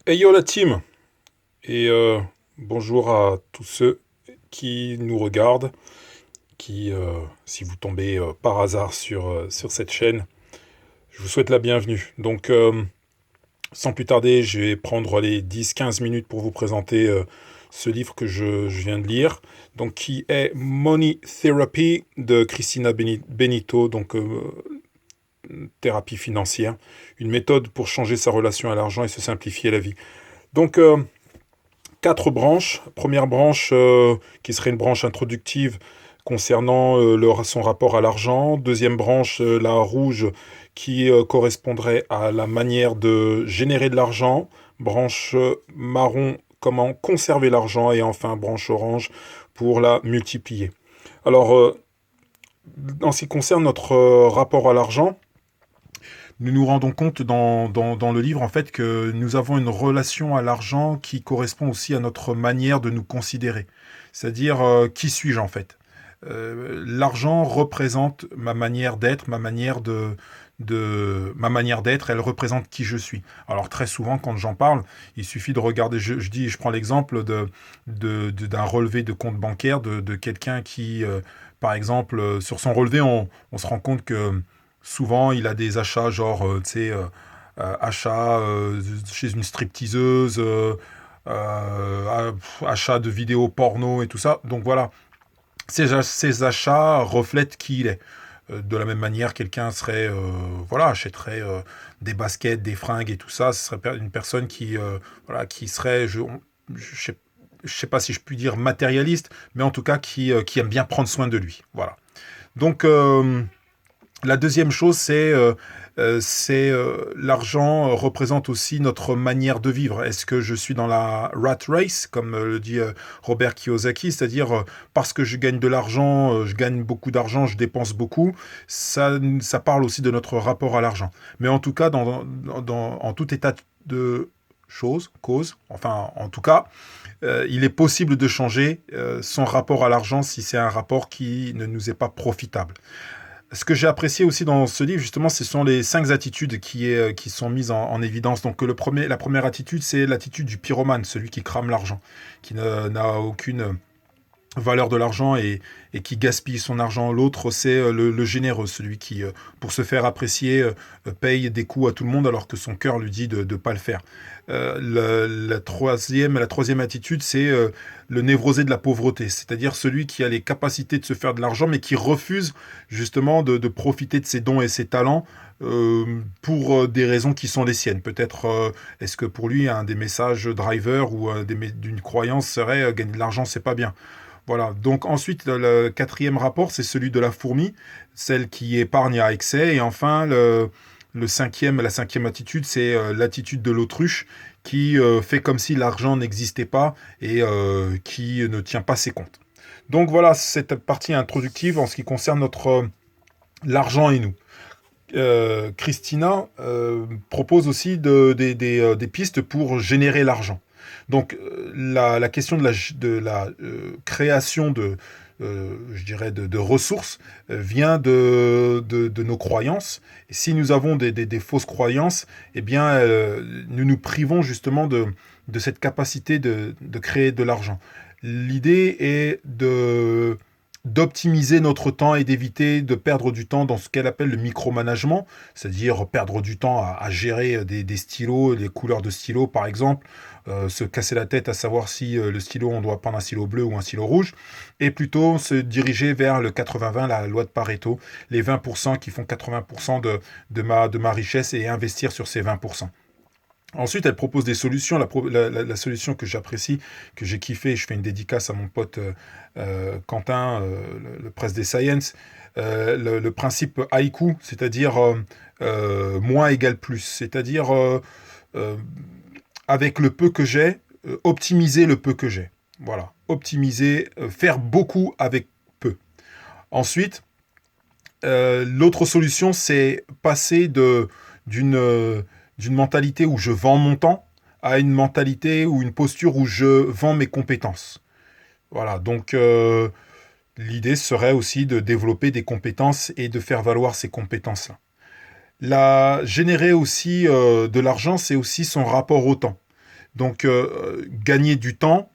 Hey yo la team et bonjour à tous ceux qui nous regardent, si vous tombez par hasard sur cette chaîne, je vous souhaite la bienvenue. Donc sans plus tarder, je vais prendre les 10-15 minutes pour vous présenter ce livre que je viens de lire, donc qui est Money Therapy de Christina Benito, donc thérapie financière, une méthode pour changer sa relation à l'argent et se simplifier la vie. Donc quatre branches. Première branche qui serait une branche introductive concernant son rapport à l'argent. Deuxième branche, la rouge, qui correspondrait à la manière de générer de l'argent. Branche marron, comment conserver l'argent. Et enfin, branche orange pour la multiplier. Alors, en ce qui concerne notre rapport à l'argent, nous nous rendons compte dans le livre en fait que nous avons une relation à l'argent qui correspond aussi à notre manière de nous considérer. C'est-à-dire qui suis-je en fait. L'argent représente ma manière d'être, ma manière d'être, elle représente qui je suis. Alors très souvent quand j'en parle, il suffit de regarder, je prends l'exemple d'un relevé de compte bancaire de quelqu'un qui, par exemple, sur son relevé, on se rend compte que souvent, il a des achats genre, tu sais, achats chez une stripteaseuse, achats de vidéos porno et tout ça. Donc voilà, ces achats reflètent qui il est. De la même manière, quelqu'un serait, voilà, achèterait des baskets, des fringues et tout ça. Ce serait une personne qui, voilà, qui serait, je sais pas si je puis dire matérialiste, mais en tout cas qui aime bien prendre soin de lui. Voilà. Donc, la deuxième chose, l'argent représente aussi notre manière de vivre. Est-ce que je suis dans la rat race, comme le dit Robert Kiyosaki, c'est-à-dire parce que je gagne de l'argent, je gagne beaucoup d'argent, je dépense beaucoup. Ça parle aussi de notre rapport à l'argent. Mais en tout cas, en tout état de choses, cause, enfin, en tout cas, il est possible de changer son rapport à l'argent si c'est un rapport qui ne nous est pas profitable. Ce que j'ai apprécié aussi dans ce livre, justement, ce sont les 5 attitudes qui sont mises en évidence. Donc, la première attitude, c'est l'attitude du pyromane, celui qui crame l'argent, qui n'a aucune valeur de l'argent et qui gaspille son argent. L'autre, c'est le généreux, celui qui, pour se faire apprécier, paye des coups à tout le monde alors que son cœur lui dit de ne pas le faire. La troisième attitude, c'est le névrosé de la pauvreté, c'est-à-dire celui qui a les capacités de se faire de l'argent, mais qui refuse justement de profiter de ses dons et ses talents pour des raisons qui sont les siennes. Peut-être est-ce que pour lui, un des messages driver ou d'une croyance serait gagner de l'argent, c'est pas bien. Voilà. Donc ensuite, le quatrième rapport, c'est celui de la fourmi, celle qui épargne à excès. Et enfin, la cinquième attitude, c'est l'attitude de l'autruche qui fait comme si l'argent n'existait pas et qui ne tient pas ses comptes. Donc voilà cette partie introductive en ce qui concerne l'argent et nous. Christina propose aussi des pistes pour générer l'argent. Donc la question de la création je dirais de ressources vient de nos croyances. Et si nous avons des fausses croyances, eh bien nous nous privons justement de cette capacité de créer de l'argent. L'idée est d'optimiser notre temps et d'éviter de perdre du temps dans ce qu'elle appelle le micromanagement, c'est-à-dire perdre du temps à gérer des stylos, les couleurs de stylos par exemple, se casser la tête à savoir si le stylo, on doit prendre un stylo bleu ou un stylo rouge, et plutôt se diriger vers le 80-20, la loi de Pareto, les 20% qui font 80% de ma richesse et investir sur ces 20%. Ensuite, elle propose des solutions. La solution que j'apprécie, que j'ai kiffé, je fais une dédicace à mon pote Quentin, le presse des Science, le principe haïku, c'est-à-dire moins égale plus. C'est-à-dire, euh, avec le peu que j'ai, optimiser le peu que j'ai. Voilà, optimiser, faire beaucoup avec peu. Ensuite, l'autre solution, c'est passer d'une mentalité où je vends mon temps à une mentalité ou une posture où je vends mes compétences. Voilà, donc l'idée serait aussi de développer des compétences et de faire valoir ces compétences-là. Générer aussi de l'argent, c'est aussi son rapport au temps. Donc, gagner du temps,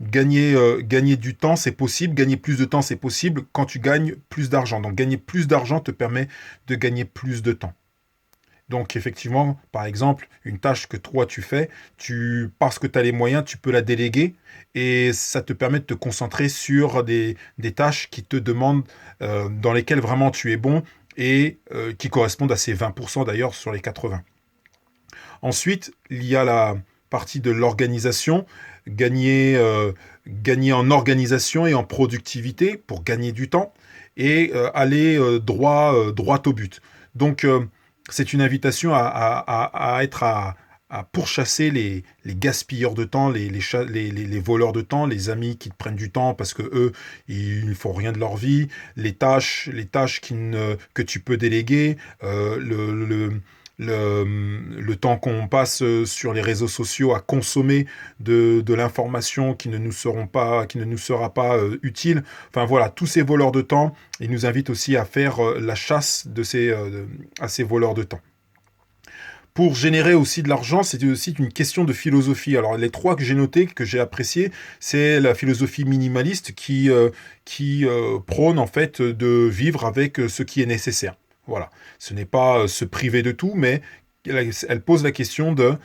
gagner du temps, c'est possible. Gagner plus de temps, c'est possible quand tu gagnes plus d'argent. Donc, gagner plus d'argent te permet de gagner plus de temps. Donc effectivement, par exemple, une tâche que toi tu fais, parce que tu as les moyens, tu peux la déléguer et ça te permet de te concentrer sur des tâches qui te demandent, dans lesquelles vraiment tu es bon et qui correspondent à ces 20% d'ailleurs sur les 80. Ensuite, il y a la partie de l'organisation, gagner en organisation et en productivité pour gagner du temps et aller droit au but. Donc, c'est une invitation à pourchasser les gaspilleurs de temps, les voleurs de temps, les amis qui te prennent du temps parce que eux, ils ne font rien de leur vie, les tâches que tu peux déléguer, le temps qu'on passe sur les réseaux sociaux à consommer de l'information qui ne nous sera pas utile. Enfin voilà, tous ces voleurs de temps, ils nous invitent aussi à faire la chasse à ces voleurs de temps. Pour générer aussi de l'argent, c'est aussi une question de philosophie. Alors les trois que j'ai notés, que j'ai appréciés, c'est la philosophie minimaliste qui prône en fait de vivre avec ce qui est nécessaire. Voilà. Ce n'est pas se priver de tout, mais elle pose la question de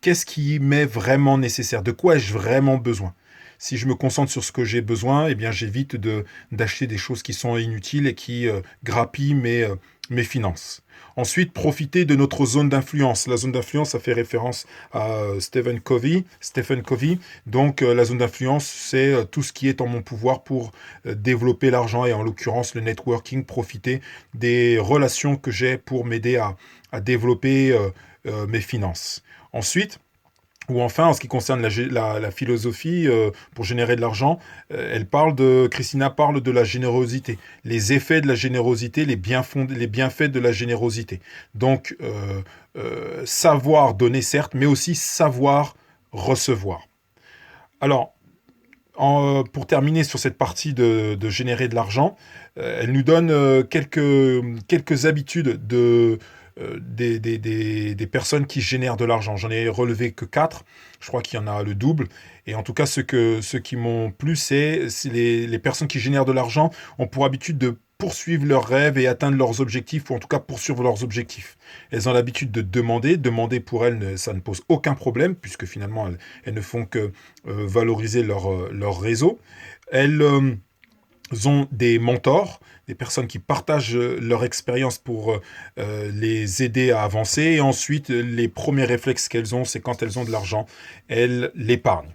qu'est-ce qui m'est vraiment nécessaire? De quoi ai-je vraiment besoin? Si je me concentre sur ce que j'ai besoin, eh bien j'évite d'acheter des choses qui sont inutiles et qui grappillent mes finances. Ensuite, profiter de notre zone d'influence. La zone d'influence, ça fait référence à Stephen Covey. Donc, la zone d'influence, c'est tout ce qui est en mon pouvoir pour développer l'argent et en l'occurrence le networking, profiter des relations que j'ai pour m'aider à développer mes finances. Ensuite, ou enfin, en ce qui concerne la philosophie, pour générer de l'argent, Christina parle de la générosité, les effets de la générosité, les bienfaits de la générosité. Donc, savoir donner certes, mais aussi savoir recevoir. Alors, pour terminer sur cette partie de générer de l'argent, elle nous donne quelques habitudes des personnes qui génèrent de l'argent. J'en ai relevé que 4. Je crois qu'il y en a le double. Et en tout cas, ceux qui m'ont plu, c'est les personnes qui génèrent de l'argent ont pour habitude de poursuivre leurs rêves et atteindre leurs objectifs, ou en tout cas poursuivre leurs objectifs. Elles ont l'habitude de demander. Demander pour elles, ça ne pose aucun problème, puisque finalement, elles ne font que valoriser leur réseau. Elles ont des mentors, des personnes qui partagent leur expérience pour les aider à avancer. Et ensuite, les premiers réflexes qu'elles ont, c'est quand elles ont de l'argent, elles l'épargnent.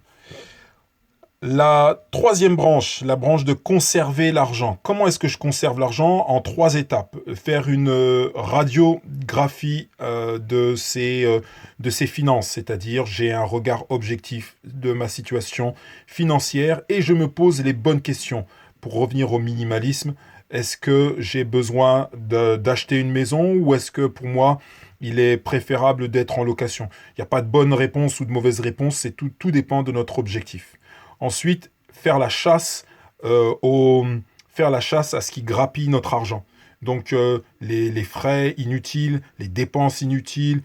La troisième branche, la branche de conserver l'argent. Comment est-ce que je conserve l'argent? En 3 étapes. Faire une radiographie de ses finances, c'est-à-dire j'ai un regard objectif de ma situation financière et je me pose les bonnes questions. Pour revenir au minimalisme, est-ce que j'ai besoin d'acheter une maison ou est-ce que pour moi, il est préférable d'être en location? Il n'y a pas de bonne réponse ou de mauvaise réponse, tout dépend de notre objectif. Ensuite, faire la chasse à ce qui grappille notre argent. Donc les frais inutiles, les dépenses inutiles,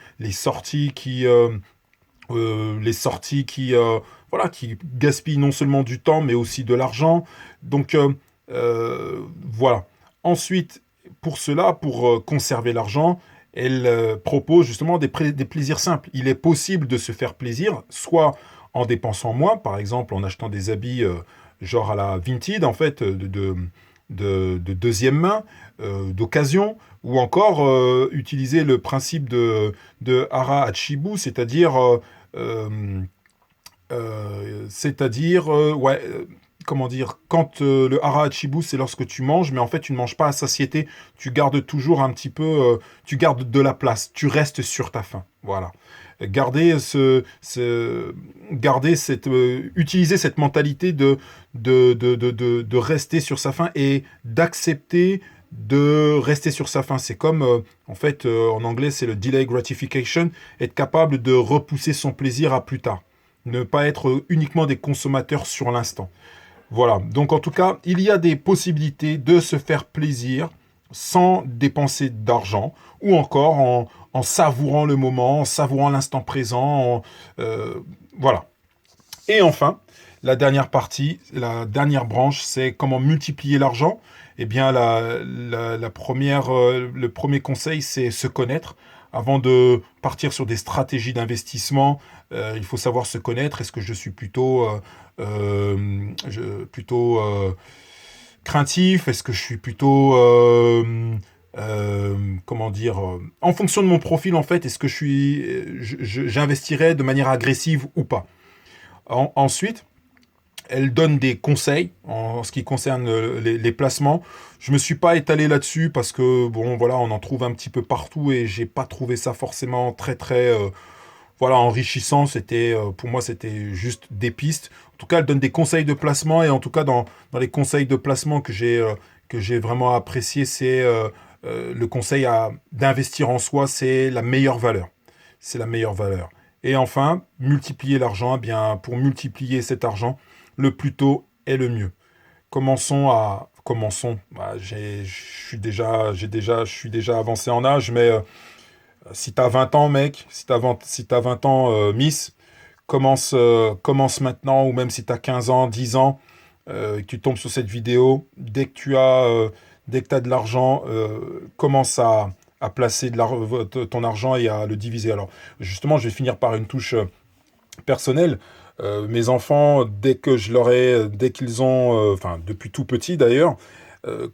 voilà, qui gaspillent non seulement du temps mais aussi de l'argent. Donc voilà. Ensuite, pour conserver l'argent, elle propose justement des plaisirs simples. Il est possible de se faire plaisir, soit en dépensant moins, par exemple en achetant des habits genre à la Vinted, en fait, de deuxième main, d'occasion, ou encore utiliser le principe de Hara Hachibu, comment dire, quand le hara hachibu, c'est lorsque tu manges, mais en fait, tu ne manges pas à satiété, tu gardes toujours un petit peu, tu gardes de la place, tu restes sur ta faim. Voilà. Utiliser cette mentalité de rester sur sa faim et d'accepter de rester sur sa faim. C'est comme, en fait, en anglais, c'est le delay gratification, être capable de repousser son plaisir à plus tard. Ne pas être uniquement des consommateurs sur l'instant. Voilà, donc en tout cas, il y a des possibilités de se faire plaisir sans dépenser d'argent, ou encore en en savourant le moment, en savourant l'instant présent. Voilà. Et enfin, la dernière partie, la dernière branche, c'est comment multiplier l'argent. Eh bien, le premier conseil, c'est se connaître. Avant de partir sur des stratégies d'investissement, il faut savoir se connaître. Est-ce que je suis plutôt craintif? Est-ce que je suis plutôt comment dire, en fonction de mon profil en fait, est-ce que j'investirais de manière agressive ou pas? Ensuite, elle donne des conseils en ce qui concerne les placements. Je me suis pas étalé là-dessus parce que bon voilà, on en trouve un petit peu partout et j'ai pas trouvé ça forcément très voilà enrichissant. Pour moi c'était juste des pistes. En tout cas, elle donne des conseils de placement et en tout cas dans les conseils de placement que j'ai vraiment apprécié, c'est le conseil d'investir en soi, c'est la meilleure valeur. C'est la meilleure valeur. Et enfin, multiplier l'argent. Eh bien, pour multiplier cet argent, le plus tôt est le mieux. Commençons. Bah, je suis déjà avancé en âge, mais si t'as 20 ans, mec, si t'as 20 ans, Miss, commence maintenant, ou même si t'as 15 ans, 10 ans, que tu tombes sur cette vidéo, dès que t'as de l'argent, commence à placer ton argent et à le diviser. Alors, justement, je vais finir par une touche personnelle. Mes enfants, dès qu'ils ont, enfin depuis tout petit d'ailleurs,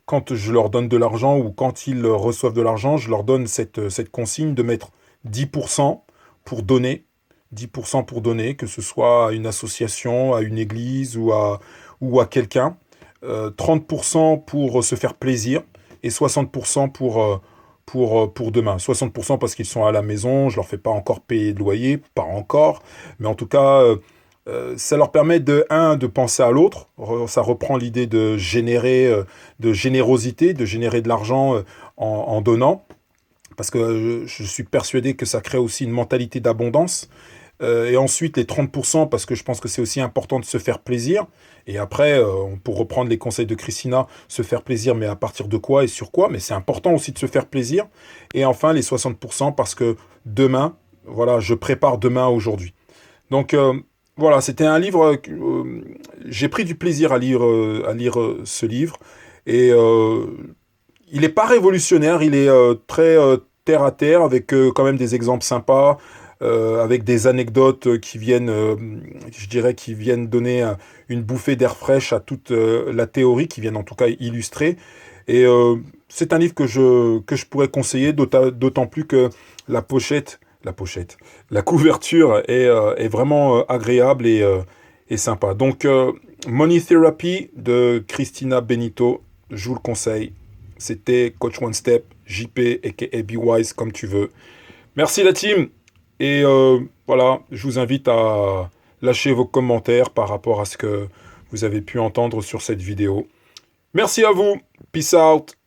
quand je leur donne de l'argent ou quand ils reçoivent de l'argent, je leur donne cette consigne de mettre 10% pour donner, 10% pour donner, que ce soit à une association, à une église ou à quelqu'un, 30% pour se faire plaisir et 60% pour demain. 60% parce qu'ils sont à la maison, je leur fais pas encore payer de loyer, pas encore, mais en tout cas, ça leur permet de penser à l'autre. Ça reprend l'idée de générosité, de générer de l'argent en donnant. Parce que je suis persuadé que ça crée aussi une mentalité d'abondance. Et ensuite, les 30%, parce que je pense que c'est aussi important de se faire plaisir. Et après, pour reprendre les conseils de Christina, se faire plaisir, mais à partir de quoi et sur quoi? Mais c'est important aussi de se faire plaisir. Et enfin, les 60%, parce que demain, voilà, je prépare demain aujourd'hui. Donc, voilà, c'était un livre j'ai pris du plaisir à lire ce livre. Et il n'est pas révolutionnaire, il est très terre à terre, avec quand même des exemples sympas, avec des anecdotes qui viennent, je dirais, qui viennent donner une bouffée d'air fraîche à toute la théorie, qui viennent en tout cas illustrer. Et c'est un livre que je pourrais conseiller, d'autant plus que la pochette, la couverture est vraiment agréable et sympa. Donc, Money Therapy de Christina Benito, je vous le conseille. C'était Coach One Step, JP, aka Be Wise, comme tu veux. Merci la team. Et voilà, je vous invite à lâcher vos commentaires par rapport à ce que vous avez pu entendre sur cette vidéo. Merci à vous. Peace out.